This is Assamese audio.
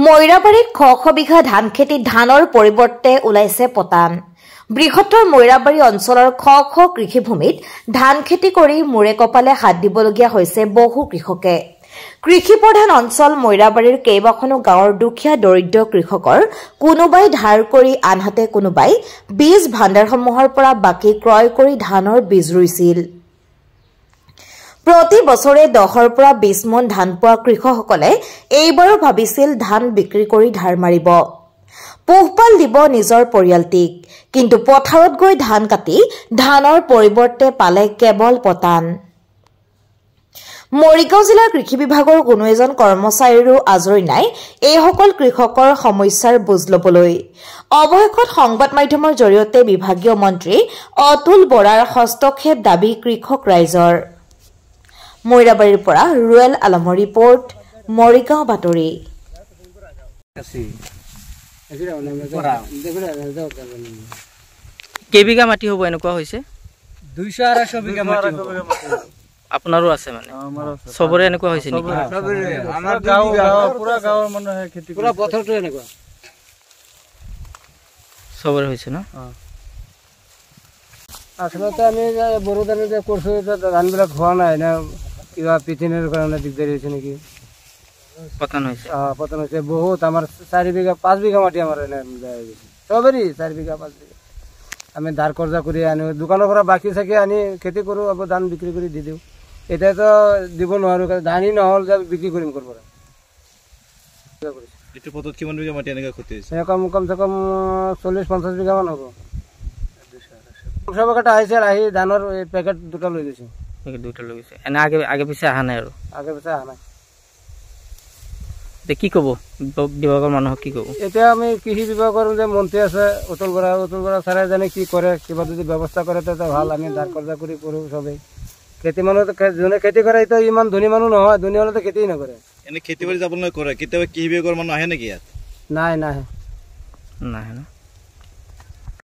ময়ৰাবাৰীত শ বিঘা ধান খেতিত ধানৰ পৰিৱৰ্তে ওলাইছে পতান। বৃহত্তৰ ময়ৰাবাৰী অঞ্চলৰ শ কৃষিভূমিত ধান খেতি কৰি মূৰে কপালে হাত দিবলগীয়া হৈছে বহু কৃষকে। কৃষিপ্ৰধান অঞ্চল ময়ৰাবাৰীৰ কেইবাখনো গাঁৱৰ দুখীয়া দৰিদ্ৰ কৃষকৰ কোনোবাই ধাৰ কৰি আনহাতে কোনোবাই বীজ ভাণ্ডাৰসমূহৰ পৰা বাকী ক্ৰয় কৰি ধানৰ বীজ ৰুইছিল। প্ৰতি বছৰে 10ৰ পৰা 20 মন ধান পোৱা কৃষকসকলে এইবাৰো ভাবিছিল ধান বিক্ৰী কৰি ধাৰ মাৰিব, পোহপাল দিব নিজৰ পৰিয়ালটিক। কিন্তু পথাৰত গৈ ধান কাটি ধানৰ পৰিৱৰ্তে পালে কেৱল পতান। মৰিগাঁও জিলাৰ কৃষি বিভাগৰ কোনো এজন কৰ্মচাৰীৰো আজৰি নাই এইসকল কৃষকৰ সমস্যাৰ বুজ লবলৈ। অৱশেষত সংবাদ মাধ্যমৰ জৰিয়তে বিভাগীয় মন্ত্ৰী অতুল বৰাৰ হস্তক্ষেপ দাবী কৃষক ৰাইজৰ। ময়ৰাবাৰীৰ পৰা ৰুৱেল আলমৰ ৰিপৰ্ট, মৰিগাঁও বাতৰি। কেইবিঘা মাটি হ'ব এনেকুৱা হৈছে? 200-250 বিঘা মাটি আপোনাৰো আছে মানে? সবৰে এনেকুৱা হৈছে নেকি? আমাৰ গাঁও পুৰা গাঁৱৰ মানুহে খেতি পুৰা পথাৰটো এনেকুৱা সবৰে হৈছে ন? আচলতে আমি বড়ো ধান যে কৰিছো ধানবিলাক হোৱা নাই না, কিবা পিঠিনৰ কাৰণে দিগদাৰী হৈছে নেকি? পতন হৈছে? পতন হৈছে বহুত। আমাৰ 4 বিঘা 5 বিঘা মাটি আমাৰ এনে সবেই 4 বিঘা 5 বিঘা আমি ধাৰ কৰ্জা কৰি আনো, দোকানৰ পৰা বাকী চাকি আনি খেতি কৰোঁ, আকৌ ধান বিক্ৰী কৰি দি দিওঁ। এতিয়াতো দিব নোৱাৰোঁ, ধানেই নহ'ল যে বিক্ৰী কৰিম ক'ৰ পৰা। কমচে কম 40-50 বিঘামান হ'ব। চবকেইটা আহিছে, আহি ধানৰ পেকেট দুটা লৈ গৈছে। এনে আগে পিছে অহা নাই? আৰু আগে পিছে অহা নাই। কি ক'ব বিভাগৰ মানুহক? কি ক'ব এতিয়া? আমি কৃষি বিভাগৰ যে মন্ত্ৰী আছে অতুল বৰা ছাৰে জানে কি কৰে, কিবা যদি ব্যৱস্থা কৰে তেতিয়া ভাল। আমি ধাৰ কৰ্জা কৰি কৰোঁ চবেই। খেতি মানুহ যোনে খেতি কৰে এতিয়া ইমান ধনী মানুহ নহয়, ধনী হ'লেতো খেতিয়ে নকৰে। এনে খেতি বাৰী যাবলৈ কৰে কেতিয়াবা কৃষি বিভাগৰ মানুহ আহে নেকি ইয়াত? নাই, নাহে। নাহে ন?